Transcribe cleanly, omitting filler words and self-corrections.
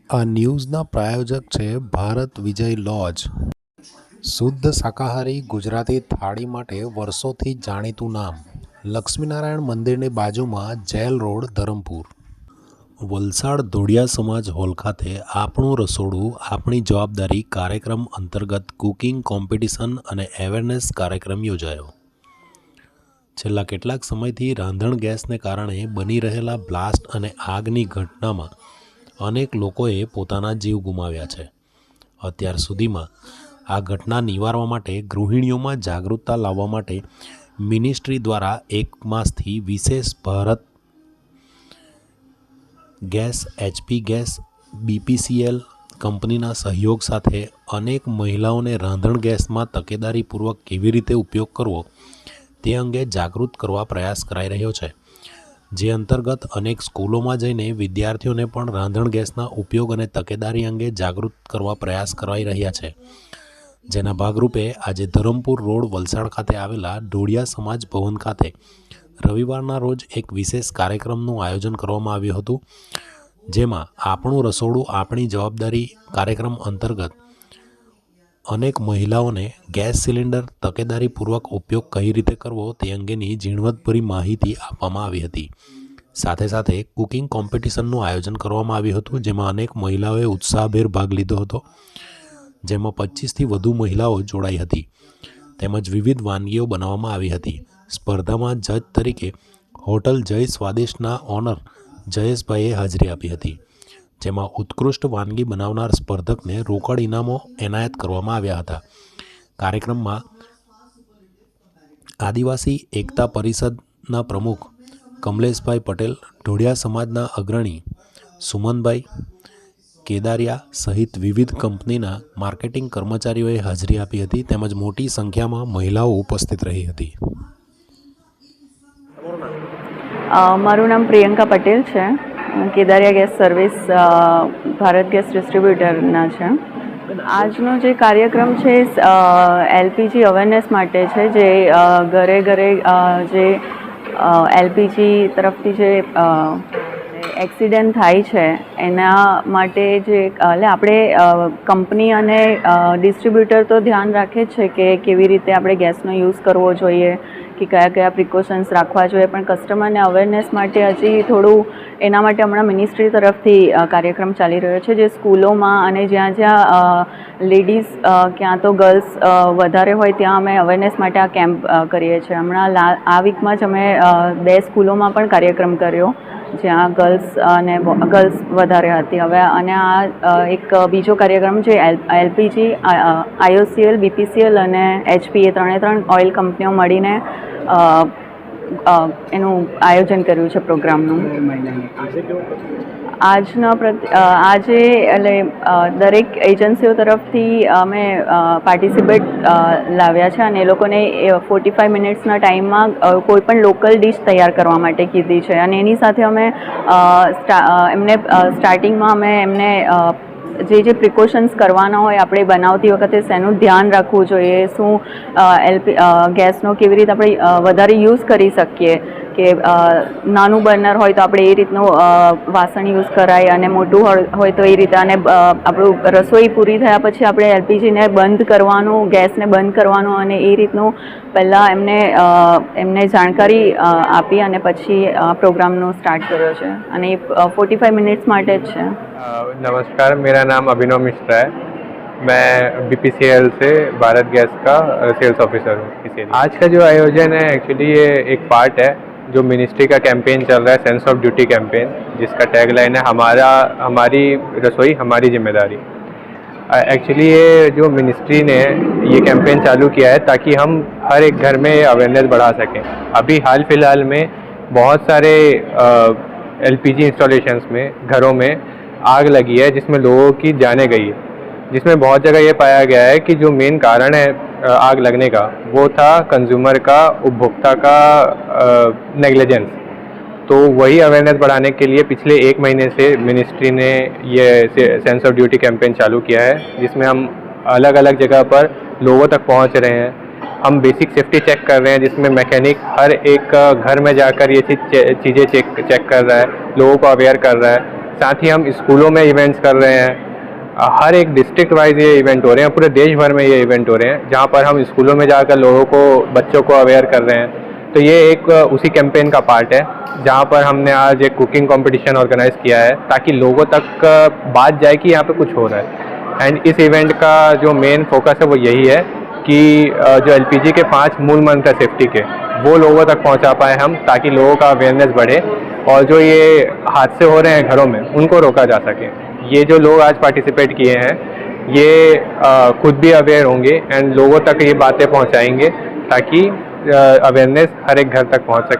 આ ન્યૂઝના પ્રાયોજક છે ભારત વિજય લોજ. શુદ્ધ શાકાહારી ગુજરાતી થાળી માટે વર્ષોથી જાણીતું નામ. લક્ષ્મીનારાયણ મંદિરની બાજુમાં જેલ રોડ, ધરમપુર. વલસાડ ધોળિયા સમાજ હોલ ખાતે આપણું રસોડું આપણી જવાબદારી કાર્યક્રમ અંતર્ગત કુકિંગ કોમ્પિટિશન અને અવેરનેસ કાર્યક્રમ યોજાયો. છેલ્લા કેટલાક સમયથી રાંધણ ગેસને કારણે બની રહેલા બ્લાસ્ટ અને આગની ઘટનામાં અનેક લોકોએ પોતાના જીવ ગુમાવ્યા છે. અત્યાર સુધીમાં આ ઘટના નિવારવા માટે ગૃહિણીઓમાં જાગૃતતા લાવવા માટે મિનિસ્ટ્રી દ્વારા 1 માસથી વિશેષ Bharat gas, HP gas, BPCL કંપનીના સહયોગ સાથે અનેક મહિલાઓને રાંધણ ગેસમાં તકેદારીપૂર્વક કેવી રીતે ઉપયોગ કરવો તે અંગે જાગૃત કરવા પ્રયાસ કરાઈ રહ્યો છે. જે અંતર્ગત અનેક સ્કૂલોમાં જઈને વિદ્યાર્થીઓને પણ રાંધણ ગેસના ઉપયોગ અને તકેદારી અંગે જાગૃત કરવા પ્રયાસ કરાઈ રહ્યા છે. જેના ભાગરૂપે આજે ધરમપુર રોડ, વલસાડ ખાતે આવેલા ધોળિયા સમાજ ભવન ખાતે રવિવારના રોજ એક વિશેષ કાર્યક્રમનું આયોજન કરવામાં આવ્યું હતું. જેમાં આપણું રસોડું આપણી જવાબદારી કાર્યક્રમ અંતર્ગત અનેક મહિલાઓને ગેસ સિલિન્ડર તકેદારીપૂર્વક ઉપયોગ કઈ રીતે કરવો તે અંગેની ઝીણવટભરી માહિતી આપવામાં આવી હતી. સાથે સાથે કુકિંગ કોમ્પિટિશનનું આયોજન કરવામાં આવ્યું હતું, જેમાં અનેક મહિલાઓએ ઉત્સાહભેર ભાગ લીધો હતો. જેમાં 25થી વધુ મહિલાઓ જોડાઈ હતી તેમજ વિવિધ વાનગીઓ બનાવવામાં આવી હતી. સ્પર્ધામાં જજ તરીકે હોટલ જય સ્વાદિષ્ટના ઓનર જયેશભાઈએ હાજરી આપી હતી. જેમાં ઉત્કૃષ્ટ વાનગી બનાવનાર સ્પર્ધકને રોકડ ઇનામો એનાયત કરવામાં આવ્યા હતા. કાર્યક્રમમાં આદિવાસી એકતા પરિષદના પ્રમુખ કમલેશભાઈ પટેલ, ધોળિયા સમાજના અગ્રણી સુમનભાઈ કેદારિયા સહિત વિવિધ કંપનીના માર્કેટિંગ કર્મચારીઓએ હાજરી આપી હતી તેમજ મોટી સંખ્યામાં મહિલાઓ ઉપસ્થિત રહી હતી. મારું નામ પ્રિયંકા પટેલ છે. કેદારિયા ગેસ સર્વિસ ભારત ગેસ ડિસ્ટ્રીબ્યુટરના છે. આજનો જે કાર્યક્રમ છે LPG અવેરનેસ માટે છે. જે ઘરે ઘરે જે LPG તરફથી જે એક્સિડન્ટ થાય છે એના માટે જે આપણે કંપની અને ડિસ્ટ્રીબ્યુટર તો ધ્યાન રાખે છે કે કેવી રીતે આપણે ગેસનો યુઝ કરવો જોઈએ, કે કયા કયા પ્રિકોશન્સ રાખવા જોઈએ, પણ કસ્ટમરને અવેરનેસ માટે હજી થોડું એના માટે હમણાં મિનિસ્ટ્રી તરફથી કાર્યક્રમ ચાલી રહ્યો છે. જે સ્કૂલોમાં અને જ્યાં જ્યાં લેડીઝ ક્યાં તો ગર્લ્સ વધારે હોય ત્યાં અમે અવેરનેસ માટે આ કેમ્પ કરીએ છીએ. હમણાં આ વીકમાં જ અમે 2 સ્કૂલોમાં પણ કાર્યક્રમ કર્યો જ્યાં ગર્લ્સ વધારે હતી. હવે અને આ એક બીજો કાર્યક્રમ છે LPG, IOCL, BPCL અને HP એ 3 ઓઇલ કંપનીઓ મળીને એનું આયોજન કર્યું છે પ્રોગ્રામનું. આજે એટલે દરેક એજન્સીઓ તરફથી અમે પાર્ટિસિપેટ લાવ્યા છે અને એ લોકોને 45 મિનિટ્સના ટાઈમમાં કોઈ પણ લોકલ ડિશ તૈયાર કરવા માટે કીધી છે. અને એની સાથે અમે એમને સ્ટાર્ટિંગમાં અમે એમને જે પ્રિકોશન્સ કરવાના હોય આપણે બનાવતી વખતે શેનું ધ્યાન રાખવું જોઈએ, શું ગેસનો કેવી રીતે આપણે વધારે યુઝ કરી શકીએ, કે નાનું બર્નર હોય તો આપણે એ રીતનું વાસણ યુઝ કરાય અને મોટું હોય તો એ રીતે. અને આપણું રસોઈ પૂરી થયા પછી આપણે LPGને બંધ કરવાનું, ગેસને બંધ કરવાનું અને એ રીતનું પહેલાં એમને જાણકારી આપી અને પછી પ્રોગ્રામનો સ્ટાર્ટ કર્યો છે. અને એ 45 મિનિટ્સ માટે જ છે. नमस्कार, मेरा नाम अभिनव मिश्रा है. मैं BPCL से भारत गैस का सेल्स ऑफिसर हूँ. आज का जो आयोजन है एक्चुअली ये एक पार्ट है जो मिनिस्ट्री का कैंपेन चल रहा है, सेंस ऑफ ड्यूटी कैंपेन, जिसका टैगलाइन है हमारी रसोई हमारी जिम्मेदारी. एक्चुअली ये जो मिनिस्ट्री ने ये कैंपेन चालू किया है ताकि हम हर एक घर में अवेयरनेस बढ़ा सकें. अभी हाल फिलहाल में बहुत सारे LPG इंस्टॉलेशंस में घरों में आग लगी है जिसमें लोगों की जानें गई है. जिसमें बहुत जगह ये पाया गया है कि जो मेन कारण है आग लगने का वो था कंज्यूमर का, उपभोक्ता का नेग्लिजेंस. तो वही अवेयरनेस बढ़ाने के लिए पिछले 1 महीने से मिनिस्ट्री ने ये सेंस ऑफ ड्यूटी कैंपेन चालू किया है, जिसमें हम अलग अलग जगह पर लोगों तक पहुंच रहे हैं. हम बेसिक सेफ्टी चेक कर रहे हैं, जिसमें मैकेनिक हर एक घर में जाकर ये चीज़ें चेक कर रहा है, लोगों को अवेयर कर रहा है। साथ ही हम स्कूलों में इवेंट्स कर रहे हैं। हर एक डिस्ट्रिक्ट वाइज ये इवेंट हो रहे हैं, पूरे देश भर में ये इवेंट हो रहे हैं, जहाँ पर हम स्कूलों में जाकर लोगों को, बच्चों को अवेयर कर रहे हैं। तो ये एक उसी कैंपेन का पार्ट है, जहाँ पर हमने आज एक कुकिंग कंपटीशन ऑर्गेनाइज किया है, ताकि लोगों तक बात जाए कि यहाँ पे कुछ हो रहा है। एंड इस इवेंट का जो मेन फोकस है वो यही है कि जो एलपीजी के 5 मूल मंत्र है सेफ्टी के, वो लोगों तक पहुँचा पाए हम, ताकि लोगों का अवेयरनेस बढ़े और जो ये हादसे हो रहे हैं घरों में, उनको रोका जा सके। ये जो लोग आज पार्टिसिपेट किए हैं, ये खुद भी अवेयर होंगे एंड लोगों तक ये बातें पहुंचाएंगे, ताकि अवेयरनेस हर एक घर तक पहुंच सके।